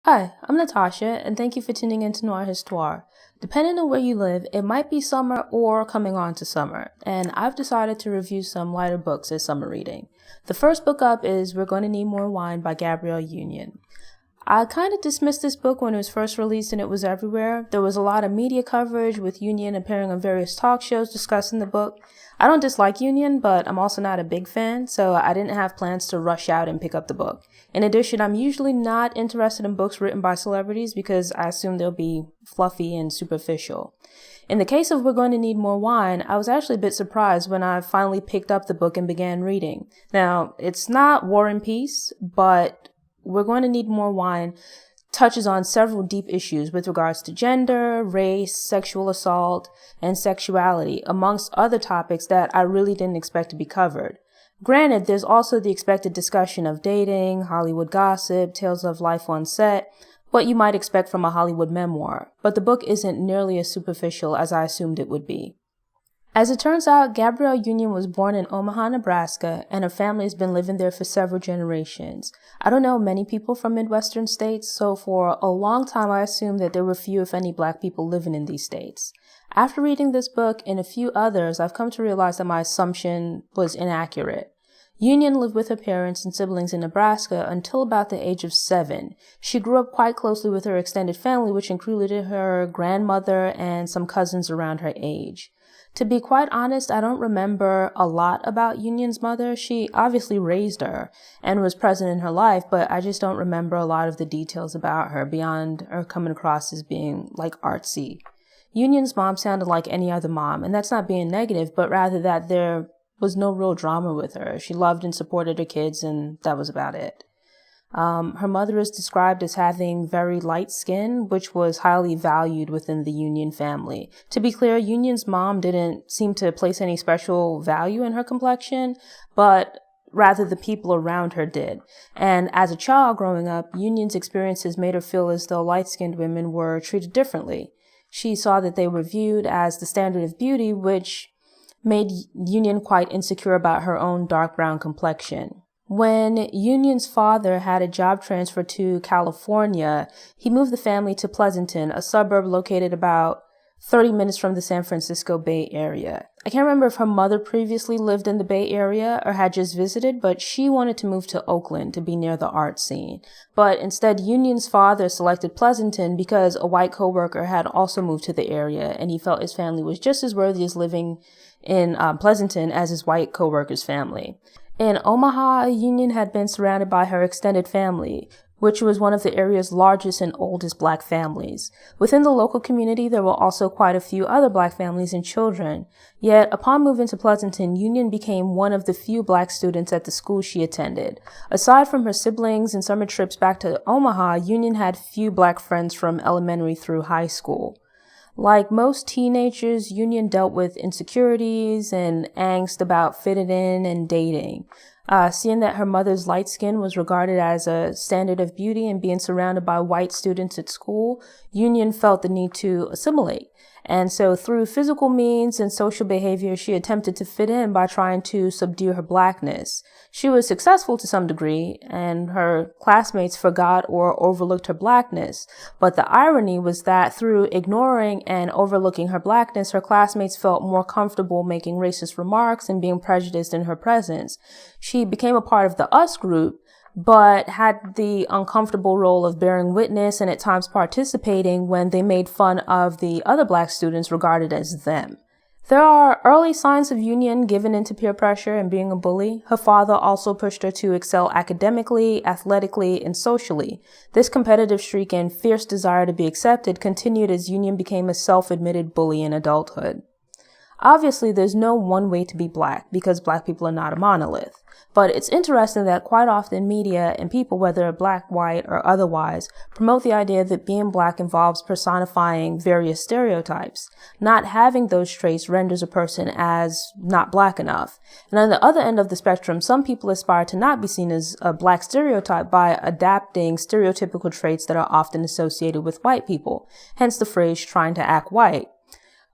Hi, I'm Natasha, and thank you for tuning in to Noire Histoire. Depending on where you live, it might be summer or coming on to summer, and I've decided to review some lighter books as summer reading. The first book up is We're Going to Need More Wine by Gabrielle Union. I kind of dismissed this book when it was first released and it was everywhere. There was a lot of media coverage with Union appearing on various talk shows discussing the book. I don't dislike Union, but I'm also not a big fan, so I didn't have plans to rush out and pick up the book. In addition, I'm usually not interested in books written by celebrities because I assume they'll be fluffy and superficial. In the case of We're Going to Need More Wine, I was actually a bit surprised when I finally picked up the book and began reading. Now, it's not War and Peace, but We're Going to Need More Wine touches on several deep issues with regards to gender, race, sexual assault, and sexuality, amongst other topics that I really didn't expect to be covered. Granted, there's also the expected discussion of dating, Hollywood gossip, tales of life on set, what you might expect from a Hollywood memoir, but the book isn't nearly as superficial as I assumed it would be. As it turns out, Gabrielle Union was born in Omaha, Nebraska, and her family has been living there for several generations. I don't know many people from Midwestern states, so for a long time I assumed that there were few, if any, Black people living in these states. After reading this book and a few others, I've come to realize that my assumption was inaccurate. Union lived with her parents and siblings in Nebraska until about the age of 7. She grew up quite closely with her extended family, which included her grandmother and some cousins around her age. To be quite honest, I don't remember a lot about Union's mother. She obviously raised her and was present in her life, but I just don't remember a lot of the details about her beyond her coming across as being like artsy. Union's mom sounded like any other mom, and that's not being negative, but rather that there was no real drama with her. She loved and supported her kids, and that was about it. Her mother is described as having very light skin, which was highly valued within the Union family. To be clear, Union's mom didn't seem to place any special value in her complexion, but rather the people around her did. And as a child growing up, Union's experiences made her feel as though light-skinned women were treated differently. She saw that they were viewed as the standard of beauty, which made Union quite insecure about her own dark brown complexion. When Union's father had a job transfer to California, he moved the family to Pleasanton, a suburb located about 30 minutes from the San Francisco Bay Area. I can't remember if her mother previously lived in the Bay Area or had just visited, but she wanted to move to Oakland to be near the art scene. But instead, Union's father selected Pleasanton because a white coworker had also moved to the area, and he felt his family was just as worthy as living in Pleasanton as his white coworker's family. In Omaha, Union had been surrounded by her extended family, which was one of the area's largest and oldest Black families. Within the local community, there were also quite a few other Black families and children. Yet, upon moving to Pleasanton, Union became one of the few Black students at the school she attended. Aside from her siblings and summer trips back to Omaha, Union had few Black friends from elementary through high school. Like most teenagers, Union dealt with insecurities and angst about fitting in and dating. Seeing that her mother's light skin was regarded as a standard of beauty and being surrounded by white students at school, Union felt the need to assimilate. And so through physical means and social behavior, she attempted to fit in by trying to subdue her Blackness. She was successful to some degree, and her classmates forgot or overlooked her Blackness. But the irony was that through ignoring and overlooking her Blackness, her classmates felt more comfortable making racist remarks and being prejudiced in her presence. She became a part of the us group, but had the uncomfortable role of bearing witness and at times participating when they made fun of the other Black students regarded as them. There are early signs of Union giving into peer pressure and being a bully. Her father also pushed her to excel academically, athletically, and socially. This competitive streak and fierce desire to be accepted continued as Union became a self-admitted bully in adulthood. Obviously, there's no one way to be Black because Black people are not a monolith. But it's interesting that quite often media and people, whether Black, white, or otherwise, promote the idea that being Black involves personifying various stereotypes. Not having those traits renders a person as not Black enough. And on the other end of the spectrum, some people aspire to not be seen as a Black stereotype by adapting stereotypical traits that are often associated with white people, hence the phrase trying to act white.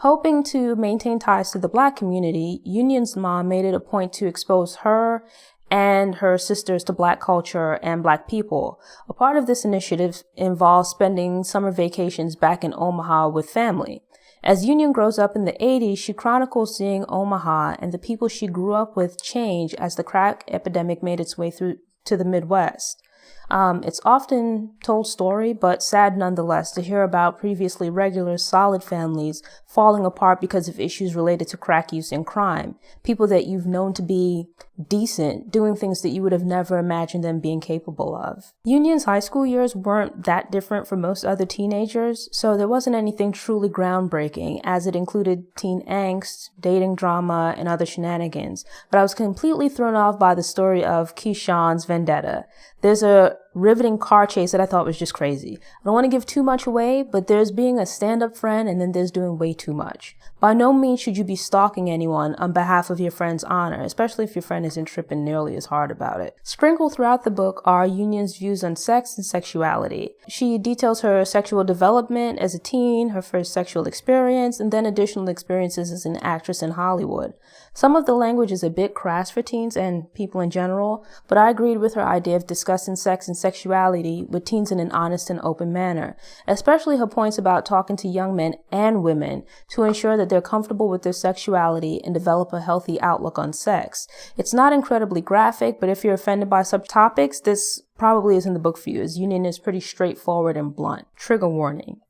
Hoping to maintain ties to the Black community, Union's mom made it a point to expose her and her sisters to Black culture and Black people. A part of this initiative involves spending summer vacations back in Omaha with family. As Union grows up in the 80s, she chronicles seeing Omaha and the people she grew up with change as the crack epidemic made its way through to the Midwest. It's often told story, but sad nonetheless to hear about previously regular, solid families falling apart because of issues related to crack use and crime. People that you've known to be decent, doing things that you would have never imagined them being capable of. Union's high school years weren't that different from most other teenagers, so there wasn't anything truly groundbreaking, as it included teen angst, dating drama, and other shenanigans. But I was completely thrown off by the story of Keyshawn's vendetta. There's a riveting car chase that I thought was just crazy. I don't want to give too much away, but there's being a stand-up friend and then there's doing way too much. By no means should you be stalking anyone on behalf of your friend's honor, especially if your friend isn't tripping nearly as hard about it. Sprinkled throughout the book are Union's views on sex and sexuality. She details her sexual development as a teen, her first sexual experience, and then additional experiences as an actress in Hollywood. Some of the language is a bit crass for teens and people in general, but I agreed with her idea of discussing sex and sexuality with teens in an honest and open manner, especially her points about talking to young men and women to ensure that they're comfortable with their sexuality and develop a healthy outlook on sex. It's not incredibly graphic, but if you're offended by subtopics, this probably isn't the book for you, as Union is pretty straightforward and blunt. Trigger warning.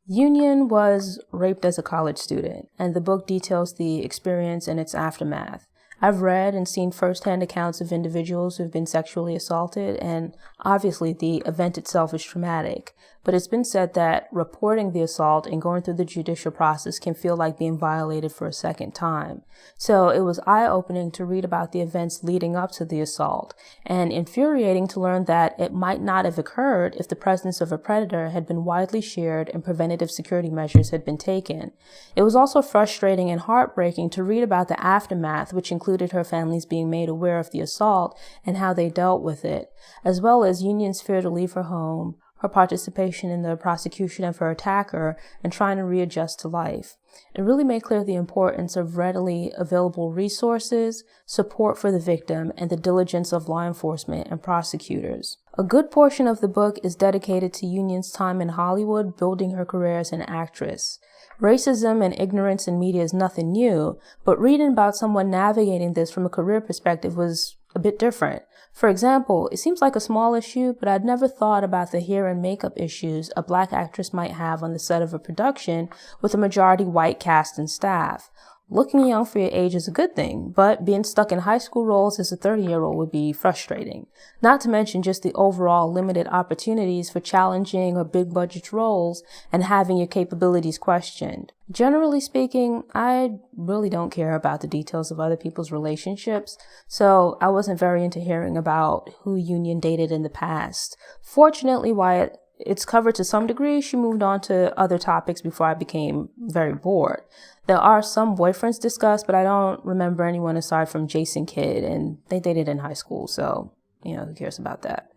Union was raped as a college student, and the book details the experience and its aftermath. I've read and seen firsthand accounts of individuals who've been sexually assaulted, and obviously the event itself is traumatic. But it's been said that reporting the assault and going through the judicial process can feel like being violated for a second time. So it was eye-opening to read about the events leading up to the assault, and infuriating to learn that it might not have occurred if the presence of a predator had been widely shared and preventative security measures had been taken. It was also frustrating and heartbreaking to read about the aftermath, which included her families being made aware of the assault and how they dealt with it, as well as Union's fear to leave her home, her participation in the prosecution of her attacker, and trying to readjust to life. It really made clear the importance of readily available resources, support for the victim, and the diligence of law enforcement and prosecutors. A good portion of the book is dedicated to Union's time in Hollywood, building her career as an actress. Racism and ignorance in media is nothing new, but reading about someone navigating this from a career perspective was a bit different. For example, it seems like a small issue, but I'd never thought about the hair and makeup issues a Black actress might have on the set of a production with a majority white cast and staff. Looking young for your age is a good thing, but being stuck in high school roles as a 30-year-old would be frustrating. Not to mention just the overall limited opportunities for challenging or big-budget roles and having your capabilities questioned. Generally speaking, I really don't care about the details of other people's relationships, so I wasn't very into hearing about who Union dated in the past. Fortunately, while it's covered to some degree, she moved on to other topics before I became very bored. There are some boyfriends discussed, but I don't remember anyone aside from Jason Kidd, and they dated in high school, so, who cares about that?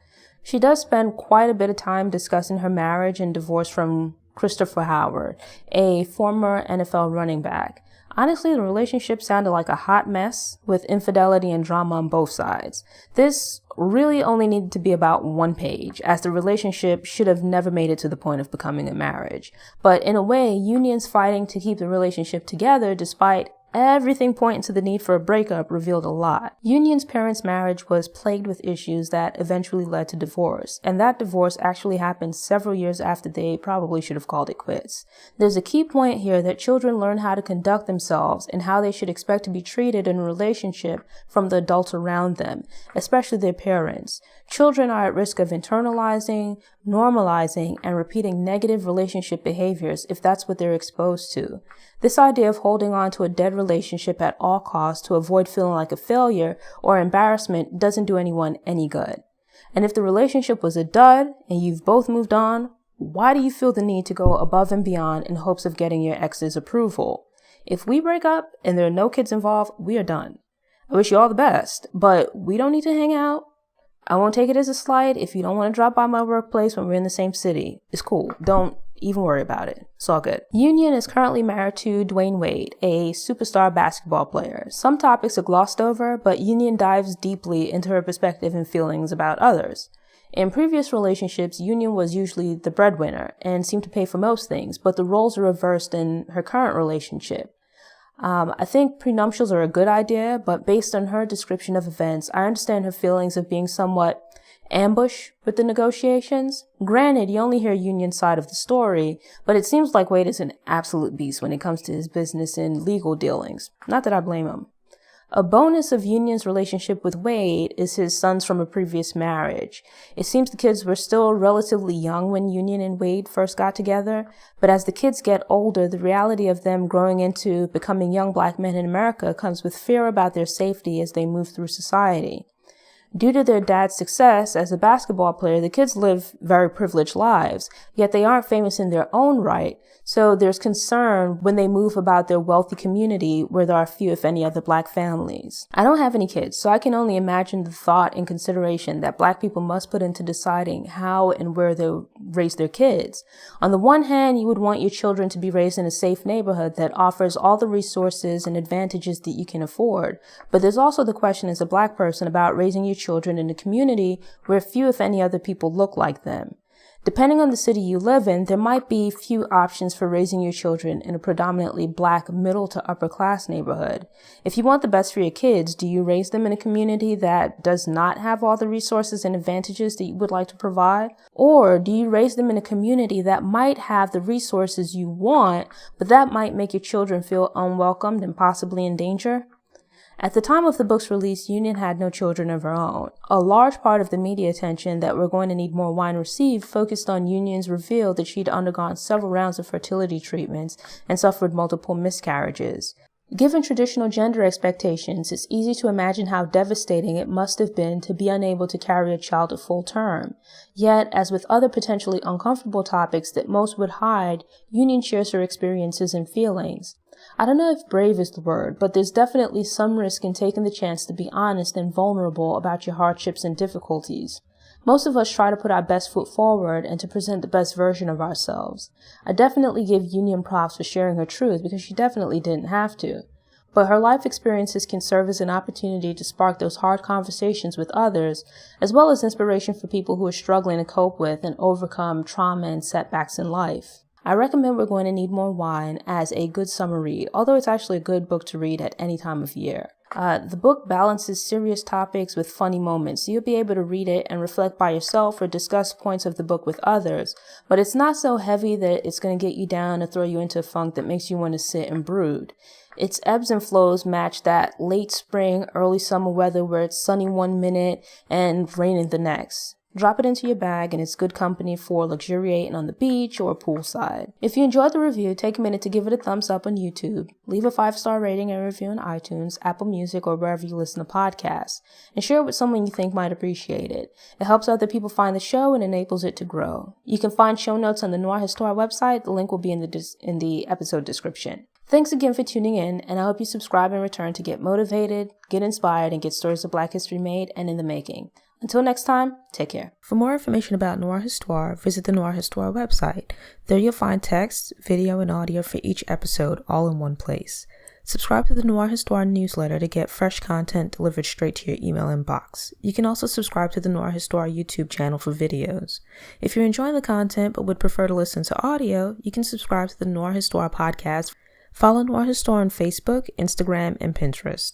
She does spend quite a bit of time discussing her marriage and divorce from Christopher Howard, a former NFL running back. Honestly, the relationship sounded like a hot mess with infidelity and drama on both sides. This really only needed to be about one page, as the relationship should have never made it to the point of becoming a marriage. But in a way, Union's fighting to keep the relationship together despite everything pointing to the need for a breakup revealed a lot. Union's parents' marriage was plagued with issues that eventually led to divorce, and that divorce actually happened several years after they probably should have called it quits. There's a key point here that children learn how to conduct themselves and how they should expect to be treated in a relationship from the adults around them, especially their parents. Children are at risk of internalizing, normalizing, and repeating negative relationship behaviors if that's what they're exposed to. This idea of holding on to a dead relationship at all costs to avoid feeling like a failure or embarrassment doesn't do anyone any good. And if the relationship was a dud and you've both moved on, why do you feel the need to go above and beyond in hopes of getting your ex's approval? If we break up and there are no kids involved, we are done. I wish you all the best, but we don't need to hang out. I won't take it as a slight if you don't want to drop by my workplace when we're in the same city. It's cool. Don't even worry about it. It's all good. Union is currently married to Dwayne Wade, a superstar basketball player. Some topics are glossed over, but Union dives deeply into her perspective and feelings about others. In previous relationships, Union was usually the breadwinner and seemed to pay for most things, but the roles are reversed in her current relationship. I think prenuptials are a good idea, but based on her description of events, I understand her feelings of being somewhat ambushed with the negotiations. Granted, you only hear Union's side of the story, but it seems like Wade is an absolute beast when it comes to his business and legal dealings. Not that I blame him. A bonus of Union's relationship with Wade is his sons from a previous marriage. It seems the kids were still relatively young when Union and Wade first got together, but as the kids get older, the reality of them growing into becoming young black men in America comes with fear about their safety as they move through society. Due to their dad's success as a basketball player, the kids live very privileged lives, yet they aren't famous in their own right, so there's concern when they move about their wealthy community where there are few, if any, other black families. I don't have any kids, so I can only imagine the thought and consideration that black people must put into deciding how and where they'll raise their kids. On the one hand, you would want your children to be raised in a safe neighborhood that offers all the resources and advantages that you can afford, but there's also the question as a black person about raising your children in a community where few, if any, other people look like them. Depending on the city you live in, there might be few options for raising your children in a predominantly black middle to upper class neighborhood. If you want the best for your kids, do you raise them in a community that does not have all the resources and advantages that you would like to provide? Or do you raise them in a community that might have the resources you want, but that might make your children feel unwelcomed and possibly in danger? At the time of the book's release, Union had no children of her own. A large part of the media attention that We're Going to Need More Wine received focused on Union's reveal that she'd undergone several rounds of fertility treatments and suffered multiple miscarriages. Given traditional gender expectations, it's easy to imagine how devastating it must have been to be unable to carry a child to full term. Yet, as with other potentially uncomfortable topics that most would hide, Union shares her experiences and feelings. I don't know if brave is the word, but there's definitely some risk in taking the chance to be honest and vulnerable about your hardships and difficulties. Most of us try to put our best foot forward and to present the best version of ourselves. I definitely give Union props for sharing her truth because she definitely didn't have to. But her life experiences can serve as an opportunity to spark those hard conversations with others, as well as inspiration for people who are struggling to cope with and overcome trauma and setbacks in life. I recommend We're Going to Need More Wine as a good summer read, although it's actually a good book to read at any time of year. The book balances serious topics with funny moments, so you'll be able to read it and reflect by yourself or discuss points of the book with others, but it's not so heavy that it's going to get you down or throw you into a funk that makes you want to sit and brood. Its ebbs and flows match that late spring, early summer weather where it's sunny one minute and raining the next. Drop it into your bag and it's good company for luxuriating on the beach or poolside. If you enjoyed the review, take a minute to give it a thumbs up on YouTube, leave a 5-star rating and review on iTunes, Apple Music, or wherever you listen to podcasts, and share it with someone you think might appreciate it. It helps other people find the show and enables it to grow. You can find show notes on the Noire Histoire website. The link will be in the episode description. Thanks again for tuning in, and I hope you subscribe and return to get motivated, get inspired, and get stories of Black history made and in the making. Until next time, take care. For more information about Noire Histoire, visit the Noire Histoire website. There you'll find text, video, and audio for each episode all in one place. Subscribe to the Noire Histoire newsletter to get fresh content delivered straight to your email inbox. You can also subscribe to the Noire Histoire YouTube channel for videos. If you're enjoying the content but would prefer to listen to audio, you can subscribe to the Noire Histoire podcast. Follow Noire Histoire on Facebook, Instagram, and Pinterest.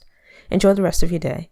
Enjoy the rest of your day.